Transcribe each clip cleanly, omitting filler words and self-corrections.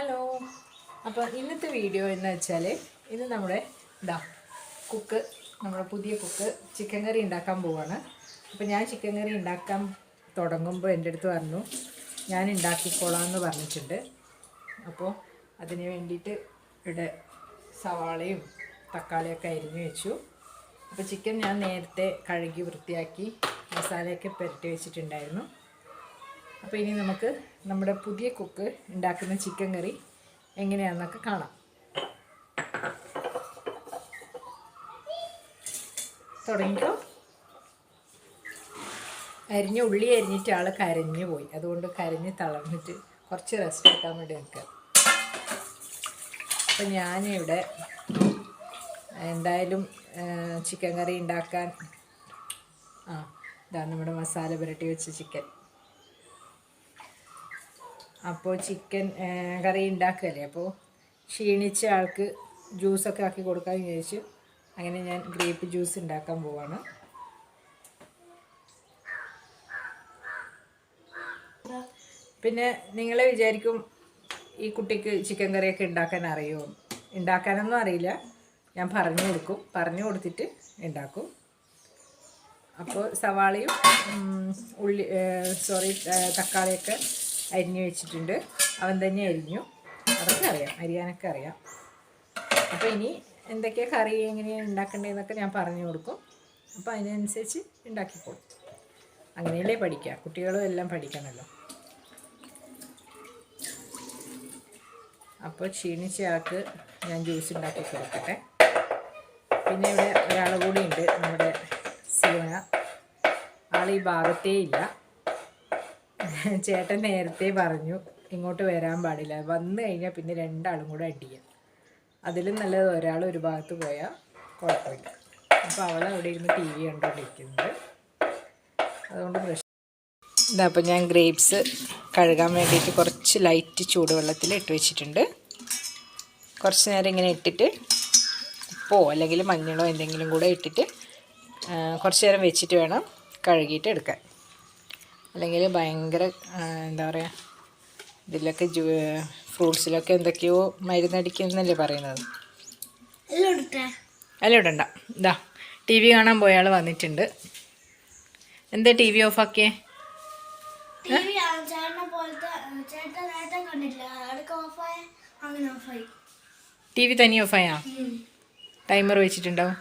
Hello. അപ്പോൾ ഇന്നത്തെ video എന്ന് വെച്ചാൽ ഇത് നമ്മുടെ നമ്മുടെ പുതിയ കുക്ക് ചിക്കൻ കറി ഉണ്ടാക്കാൻ പോവാണ്. അപ്പോൾ ഞാൻ ചിക്കൻ കറി ഉണ്ടാക്കാൻ തുടങ്ങുമ്പോൾ എൻ്റെ അടുത്ത് പറഞ്ഞു ഞാൻ ഉണ്ടാക്കിക്കോളാം എന്ന് പറഞ്ഞിട്ടുണ്ട്. അപ്പോൾ അതിന് വേണ്ടിയിട്ട് ഇവിടെ സവാളയും തക്കാളിയൊക്കെ അരിഞ്ഞു വെച്ചു. അപ്പോൾ ചിക്കൻ ഞാൻ നേരത്തെ കഴുകി വൃത്തിയാക്കി മസാലയൊക്കെ പുരട്ടി വെച്ചിട്ടുണ്ടായിരുന്നു. അപ്പോൾ ഇനി നമുക്ക് നമ്മുടെ പുതിയ കുക്ക് ഉണ്ടാക്കുന്ന ചിക്കൻ കറി എങ്ങനെയാണെന്നൊക്കെ കാണാം. തുടങ്ങിക്കോ. ഉള്ളി അരിഞ്ഞിട്ട് ആൾ കരഞ്ഞു പോയി, അതുകൊണ്ട് കരഞ്ഞ് തളർന്നിട്ട് കുറച്ച് റെസ്റ്റ് എടുക്കാൻ വേണ്ടി നിൽക്കുക. അപ്പം ഞാനിവിടെ എന്തായാലും ചിക്കൻ കറി ഉണ്ടാക്കാൻ ഇതാ നമ്മുടെ മസാല പുരട്ടി വെച്ച ചിക്കൻ. അപ്പോൾ ചിക്കൻ കറി ഉണ്ടാക്കുകയല്ലേ, അപ്പോൾ ക്ഷീണിച്ച ആൾക്ക് ജ്യൂസൊക്കെ ആക്കി കൊടുക്കാൻ വിചാരിച്ചു. അങ്ങനെ ഞാൻ ഗ്രേപ്പ് ജ്യൂസ് ഉണ്ടാക്കാൻ പോവാണ്. പിന്നെ നിങ്ങൾ വിചാരിക്കും ഈ കുട്ടിക്ക് ചിക്കൻ കറിയൊക്കെ ഉണ്ടാക്കാൻ അറിയുമോ? ഉണ്ടാക്കാനൊന്നും അറിയില്ല, ഞാൻ പറഞ്ഞു കൊടുത്തിട്ട് ഉണ്ടാക്കും. അപ്പോൾ സവാളയും തക്കാളിയൊക്കെ അരിഞ്ഞു വെച്ചിട്ടുണ്ട്. അവൻ തന്നെ അരിഞ്ഞു, അതൊക്കെ അറിയാം, അരിയാനൊക്കെ അറിയാം. അപ്പോൾ ഇനി എന്തൊക്കെയാണ് കറി എങ്ങനെയാണ് ഉണ്ടാക്കേണ്ടതെന്നൊക്കെ ഞാൻ പറഞ്ഞു കൊടുക്കും. അപ്പോൾ അതിനനുസരിച്ച് ഉണ്ടാക്കിക്കോളും. അങ്ങനെയല്ലേ പഠിക്കുക, കുട്ടികളും എല്ലാം പഠിക്കണമല്ലോ. അപ്പോൾ ക്ഷീണിച്ച ആൾക്ക് ഞാൻ ജ്യൂസ് ഉണ്ടാക്കി കൊടുക്കട്ടെ. പിന്നെ ഇവിടെ ഒരാൾ കൂടി ഉണ്ട്, നമ്മുടെ സിയോന. ആൾ ഈ ഭാഗത്തേ ഇല്ല. ചേട്ടൻ നേരത്തെ പറഞ്ഞു ഇങ്ങോട്ട് വരാൻ പാടില്ല, വന്നു കഴിഞ്ഞാൽ പിന്നെ രണ്ടാളും കൂടെ അടിയാം. അതിലും നല്ലത് ഒരാൾ ഒരു ഭാഗത്ത് പോയാൽ കുഴപ്പമില്ല. അപ്പോൾ അവൾ അവിടെ ഇരുന്ന് TV കണ്ടുകൊണ്ടിരിക്കുന്നത്, അതുകൊണ്ട് പ്രശ്നം ഇതാ. അപ്പോൾ ഞാൻ ഗ്രേപ്സ് കഴുകാൻ വേണ്ടിയിട്ട് കുറച്ച് ലൈറ്റ് ചൂടുവെള്ളത്തിൽ ഇട്ട് വെച്ചിട്ടുണ്ട്. കുറച്ച് നേരം ഇങ്ങനെ ഇട്ടിട്ട് ഉപ്പോ അല്ലെങ്കിൽ മഞ്ഞളോ എന്തെങ്കിലും കൂടെ ഇട്ടിട്ട് കുറച്ച് നേരം വെച്ചിട്ട് വേണം കഴുകിയിട്ട് എടുക്കാൻ. അല്ലെങ്കിൽ ഭയങ്കര എന്താ പറയുക, ഇതിലൊക്കെ ഫ്രൂട്ട്സിലൊക്കെ എന്തൊക്കെയോ മരുന്നടിക്കുന്നല്ലേ പറയുന്നത്. എല്ലാം ഇടണ്ട. ഇതാ TV കാണാൻ പോയ ആൾ വന്നിട്ടുണ്ട്. എന്താ TV ഓഫാക്കിയേ? TV തനി ഓഫായാ? ടൈമർ വെച്ചിട്ടുണ്ടാവും.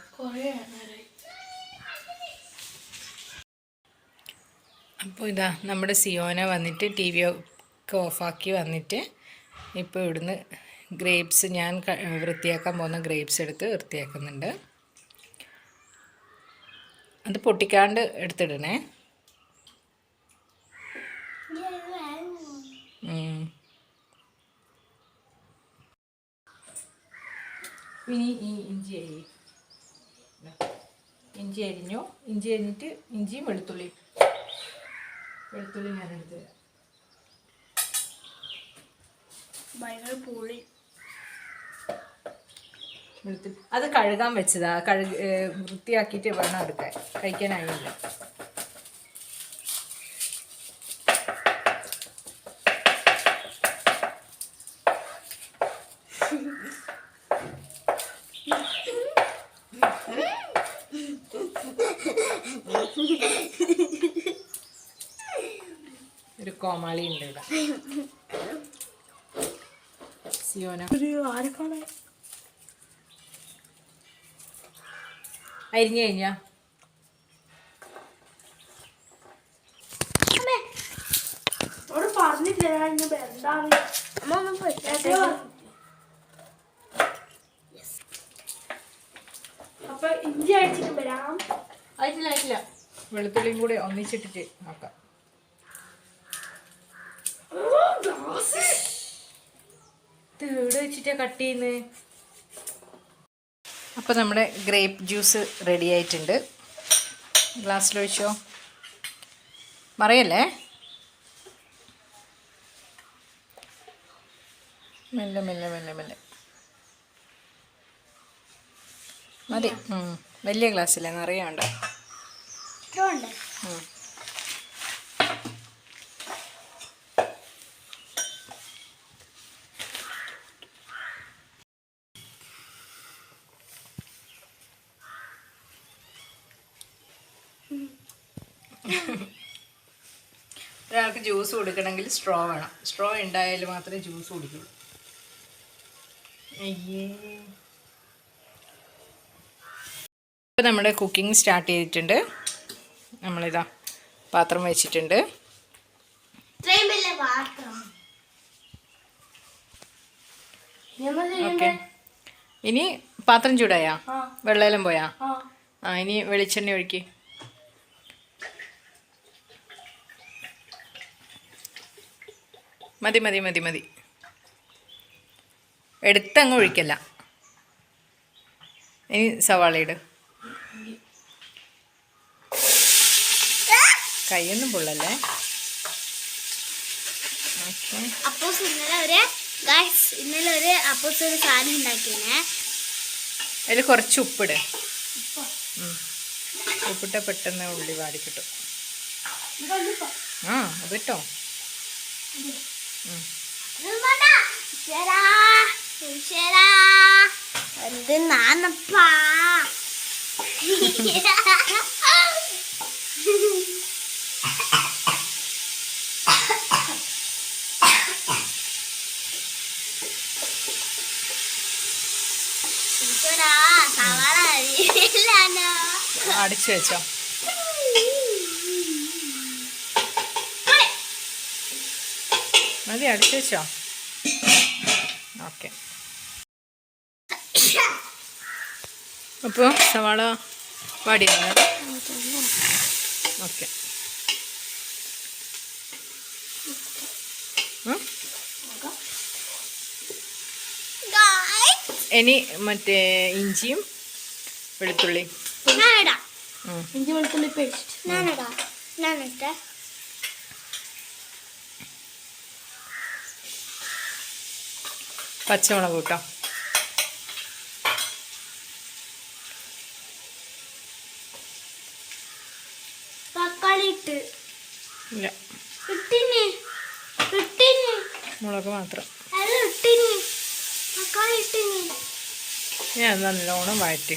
അപ്പോൾ ഇതാ നമ്മുടെ സിയോന വന്നിട്ട് TV ഒക്കെ ഓഫാക്കി വന്നിട്ട് ഇപ്പോൾ ഇവിടുന്ന് ഗ്രേപ്സ്, ഞാൻ വൃത്തിയാക്കാൻ പോകുന്ന ഗ്രേപ്സ് എടുത്ത് വൃത്തിയാക്കുന്നുണ്ട്. അത് പൊട്ടിക്കാണ്ട് എടുത്തിടണേ. ഇനി ഈ ഇഞ്ചി അരിഞ്ഞു. ഇഞ്ചി അരിഞ്ഞിട്ട് ഇഞ്ചിയും വെളുത്തുള്ളി ഞാൻ എടുത്ത് വെളുത്തുള്ളി അത് കഴുകാൻ വെച്ചതാ. വൃത്തിയാക്കിയിട്ട് വേണം എടുക്കാൻ, കഴിക്കാനായില്ല. ഒരു കോമാളി ഉണ്ട് ഇവിടെ, സിയോന. അരിഞ്ഞു കഴിഞ്ഞാ അപ്പൊ ഇഞ്ചി അടിച്ചിട്ട് വരാം. ആയിട്ടില്ല. വെളുത്തുള്ളിയും കൂടെ ഒന്നിച്ചിട്ടിട്ട് നോക്കാം. ഇവിടെ വെച്ചിട്ടാ കട്ട് ചെയ്യുന്നത്. അപ്പോൾ നമ്മുടെ ഗ്രേപ്പ് ജ്യൂസ് റെഡി ആയിട്ടുണ്ട്. ഗ്ലാസ്സിലൊഴിച്ചോ, മറിയല്ലേ. മെല്ലെ മതി. വലിയ ഗ്ലാസ്സില്ലേ, നിറയുണ്ട്. ഒരാൾക്ക് ജ്യൂസ് കൊടുക്കണമെങ്കിൽ സ്ട്രോ വേണം. സ്ട്രോ ഉണ്ടായാൽ മാത്രമേ ജ്യൂസ് കുടിക്കുള്ളൂ. അയ്യേ. ഇപ്പോൾ നമ്മുടെ കുക്കിംഗ് സ്റ്റാർട്ട് ചെയ്തിട്ടുണ്ട്. നമ്മളിതാ പാത്രം വെച്ചിട്ടുണ്ട്. ഓക്കെ, ഇനി പാത്രം ചൂടായാ? വെള്ളമെല്ലാം പോയാ? ഇനി വെളിച്ചെണ്ണ ഒഴിക്ക്. മതി മതി മതി മതി, എടുത്തങ്ങ് ഒഴിക്കല്ല. ഇനി സവാള ഇട്. കൈയൊന്നും പൊള്ളല്ലേ. ഓക്കെ. ഇന്നലെ ഒരു അപ്പോസ് ഒരു സാധനം ഉണ്ടാക്കിയേ. അതിൽ കുറച്ച് ഉപ്പിട്. ഉപ്പിട്ട പെട്ടെന്ന് ഉള്ളി വാടി കിട്ടും. അതിട്ടോ. എന്ത് നാന്നപ്പാ. അടിച്ചു വെച്ചോ. മതി, അടിച്ചു വെച്ചോ. ഓക്കെ. അപ്പോൾ സവാള വാടിയാണ്. ഓക്കെ. ഇനി മറ്റേ ഇഞ്ചിയും വെളുത്തുള്ളി. ഇഞ്ചി വെളുത്തുള്ളി പേസ്റ്റ് പച്ചമുളക് കൂട്ടോ. തക്കാളി ഇട്ട്. ഇല്ല, മുളക് മാത്രം. ഞാൻ നല്ലോണം വഴറ്റി.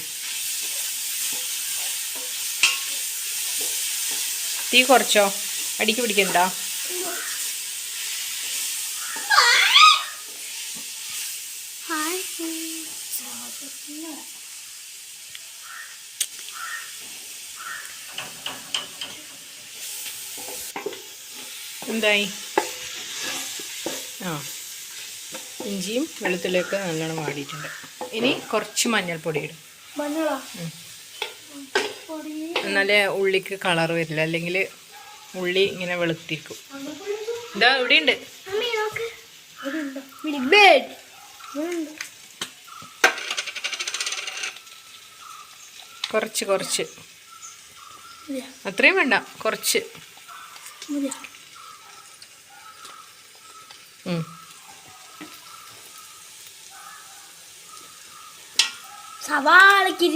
തീ കുറച്ചോ, അടിക്ക് പിടിക്കണ്ട. എന്തായി? ഇഞ്ചിയും വെളുത്തുള്ളിയൊക്കെ നല്ലോണം വാടിയിട്ടുണ്ട്. ഇനി കുറച്ച് മഞ്ഞൾപ്പൊടി ഇടും. എന്നാലേ ഉള്ളിക്ക് കളർ വരില്ല, അല്ലെങ്കിൽ ഉള്ളി ഇങ്ങനെ വെളുത്തിരിക്കും. ഇതാ ഇവിടെയുണ്ട്. കുറച്ച് കുറച്ച്, അത്രയും വേണ്ട, കുറച്ച്. സവാളക്ക്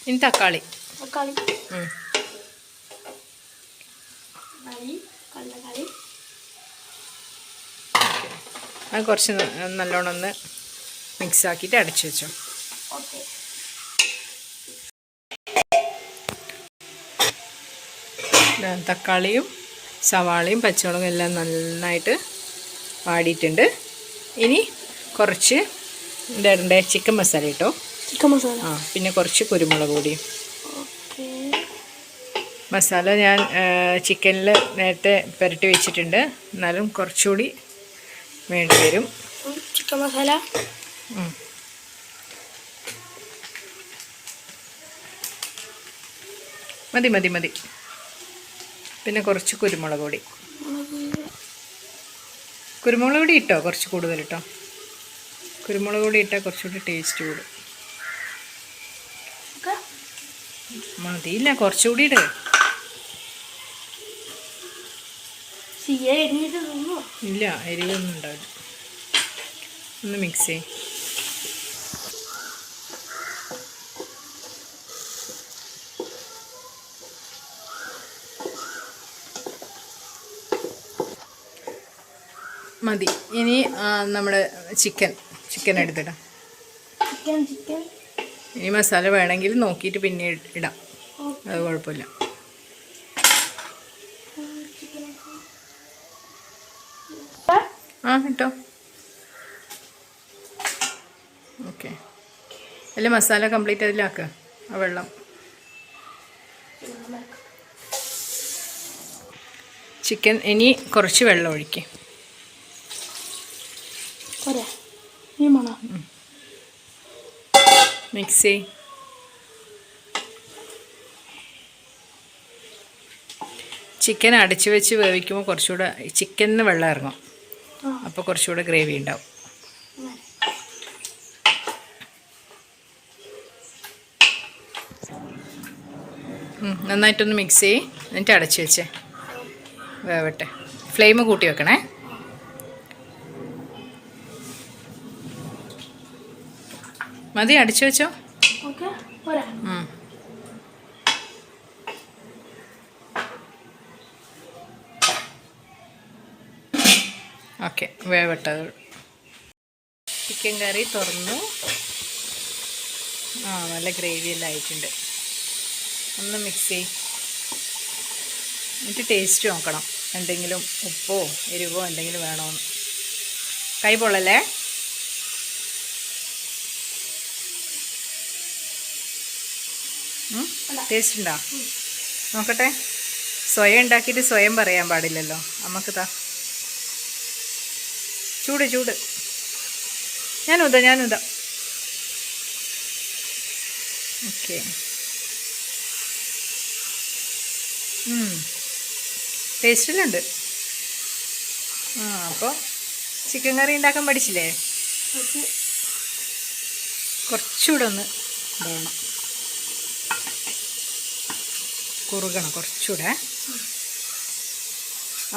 ഇനി തക്കാളി. അത് കുറച്ച് നല്ലോണം ഒന്ന് മിക്സ് ആക്കിയിട്ട് അടച്ചു വെച്ചോ. തക്കാളിയും സവാളയും പച്ചമുളകും എല്ലാം നന്നായിട്ട് വാടിയിട്ടുണ്ട്. ഇനി കുറച്ച് എന്താ ചിക്കൻ മസാല ഇട്ടോ. പിന്നെ കുറച്ച് കുരുമുളക് പൊടിയും. മസാല ഞാൻ ചിക്കനിൽ നേരത്തെ പുരട്ടി വെച്ചിട്ടുണ്ട്, എന്നാലും കുറച്ചുകൂടി വേണ്ടി വരും. ചിക്കൻ മസാല മതി മതി മതി. പിന്നെ കുറച്ച് കുരുമുളക് പൊടി. കുരുമുളക് പൊടി ഇട്ടോ, കുറച്ച് കൂടുതൽ ഇട്ടോ. കുരുമുളക് പൊടി ഇട്ടാൽ കുറച്ചുകൂടി ടേസ്റ്റ് കൂടും. മതിയില്ല, കുറച്ചുകൂടി ഇട്. ഇല്ല, എരിവൊന്നും ഉണ്ടാവില്ല. ഒന്ന് മിക്സ് ചെയ്യും. മതി. ഇനി നമ്മൾ ചിക്കൻ എടുത്തിടാം. ചിക്കൻ ഇനി മസാല വേണമെങ്കിൽ നോക്കിയിട്ട് പിന്നെ ഇടാം, അത് കുഴപ്പമില്ല. ഇട്ടോ. ഓക്കെ, അല്ല മസാല കംപ്ലീറ്റ് അതിലാക്കുക, ആ വെള്ളം. ചിക്കൻ ഇനി കുറച്ച് വെള്ളം ഒഴിക്കുക. മിക്സ് ചെയ്. ചിക്കൻ അടച്ചു വെച്ച് വേവിക്കുമ്പോൾ കുറച്ചുകൂടെ ചിക്കനിന് വെള്ളം ഇറങ്ങും, അപ്പോൾ കുറച്ചുകൂടെ ഗ്രേവി ഉണ്ടാവും. നന്നായിട്ടൊന്ന് മിക്സ് ചെയ്യ്, എന്നിട്ട് അടച്ചു വെച്ചേ വേവട്ടെ. ഫ്ലെയിം കൂട്ടി വെക്കണേ. മതി, അടിച്ചു വെച്ചോ. ഓക്കെ, വേവട്ടത്. ചിക്കൻ കറി തുറന്നു. നല്ല ഗ്രേവി എല്ലാം ആയിട്ടുണ്ട്. ഒന്ന് മിക്സ് ചെയ്യും, എന്നിട്ട് ടേസ്റ്റ് നോക്കണം, എന്തെങ്കിലും ഉപ്പോ എരിവോ എന്തെങ്കിലും വേണമെന്ന്. കൈ പൊള്ളല്ലേ. ടേസ്റ്റ് ഉണ്ടോ നോക്കട്ടെ. സ്വയം ഉണ്ടാക്കിയിട്ട് സ്വയം പറയാൻ പാടില്ലല്ലോ. നമുക്ക് താ ചൂട്. ഞാനുതാ. ഓക്കെ. ടേസ്റ്റിലുണ്ട്. അപ്പോൾ ചിക്കൻ കറി ഉണ്ടാക്കാൻ പഠിച്ചില്ലേ? കുറച്ചുകൂടെ ഒന്ന് വേണം, കുറുകണം കുറച്ചുകൂടെ.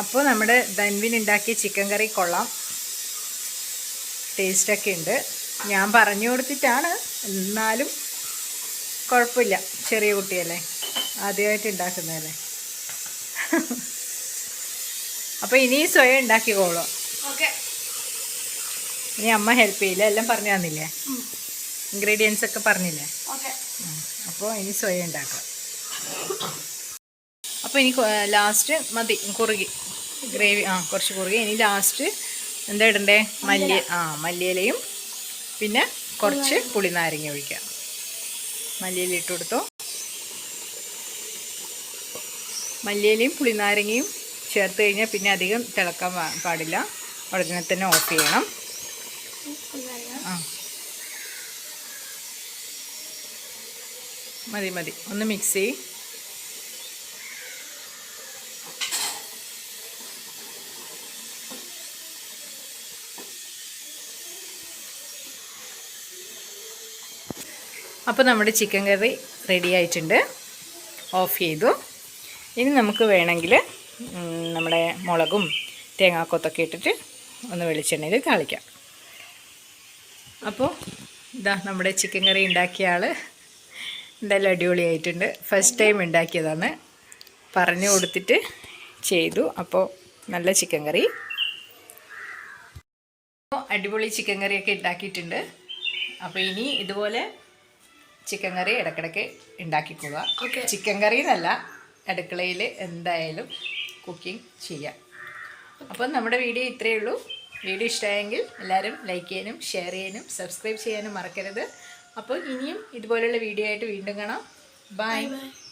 അപ്പോൾ നമ്മുടെ ധൻവിൻ ഉണ്ടാക്കിയ ചിക്കൻ കറി കൊള്ളാം, ടേസ്റ്റൊക്കെ ഉണ്ട്. ഞാൻ പറഞ്ഞു കൊടുത്തിട്ടാണ്, എന്നാലും കുഴപ്പമില്ല. ചെറിയ കുട്ടിയല്ലേ, ആദ്യമായിട്ട് ഉണ്ടാക്കുന്നതല്ലേ. അപ്പോൾ ഇനി സ്വയം ഉണ്ടാക്കിക്കോളൂ. ഇനി അമ്മ ഹെൽപ്പ് ചെയ്യില്ല, എല്ലാം പറഞ്ഞു തന്നില്ലേ, ഇൻഗ്രീഡിയൻസ് ഒക്കെ പറഞ്ഞില്ലേ. അപ്പോൾ ഇനി സ്വയം ഉണ്ടാക്കാം. അപ്പോൾ ഇനി ലാസ്റ്റ് മതി, കുറുകി ഗ്രേവി കുറച്ച് കുറുകി. ഇനി ലാസ്റ്റ് എന്താ ഇടണ്ടേ? മല്ലിയിലയും പിന്നെ കുറച്ച് പുളിനാരങ്ങ ഒഴിക്കാം. മല്ലിയില ഇട്ട് കൊടുത്തോ. മല്ലിയിലയും പുളിനാരങ്ങയും ചേർത്ത് കഴിഞ്ഞാൽ പിന്നെ അധികം തിളക്കാൻ പാടില്ല, ഉടനെ തന്നെ ഓഫ് ചെയ്യണം. മതി, ഒന്ന് മിക്സ് ചെയ്യ്. അപ്പോൾ നമ്മുടെ ചിക്കൻ കറി റെഡി ആയിട്ടുണ്ട്. ഓഫ് ചെയ്തു. ഇനി നമുക്ക് വേണമെങ്കിൽ നമ്മുടെ മുളകും തേങ്ങാക്കൊത്തൊക്കെ ഇട്ടിട്ട് ഒന്ന് വെളിച്ചെണ്ണയിൽ താളിക്കാം. അപ്പോൾ ഇതാ നമ്മുടെ ചിക്കൻ കറി ഉണ്ടാക്കിയ ആൾ എന്തായാലും അടിപൊളിയായിട്ടുണ്ട്. ഫസ്റ്റ് ടൈം ഉണ്ടാക്കിയതാണ്, പറഞ്ഞു കൊടുത്തിട്ട് ചെയ്തു. അപ്പോൾ നല്ല ചിക്കൻ കറി, അടിപൊളി ചിക്കൻ കറിയൊക്കെ ഉണ്ടാക്കിയിട്ടുണ്ട്. അപ്പോൾ ഇനി ഇതുപോലെ ചിക്കൻ കറി ഇടയ്ക്കിടയ്ക്ക് ഉണ്ടാക്കിക്കുക. ചിക്കൻ കറി എന്നല്ല, അടുക്കളയിൽ എന്തായാലും കുക്കിംഗ് ചെയ്യാം. അപ്പം നമ്മുടെ വീഡിയോ ഇത്രയേ ഉള്ളൂ. വീഡിയോ ഇഷ്ടമായെങ്കിൽ എല്ലാവരും ലൈക്ക് ചെയ്യാനും ഷെയർ ചെയ്യാനും സബ്സ്ക്രൈബ് ചെയ്യാനും മറക്കരുത്. അപ്പോൾ ഇനിയും ഇതുപോലെയുള്ള വീഡിയോ ആയിട്ട് വീണ്ടും കാണാം. ബൈ.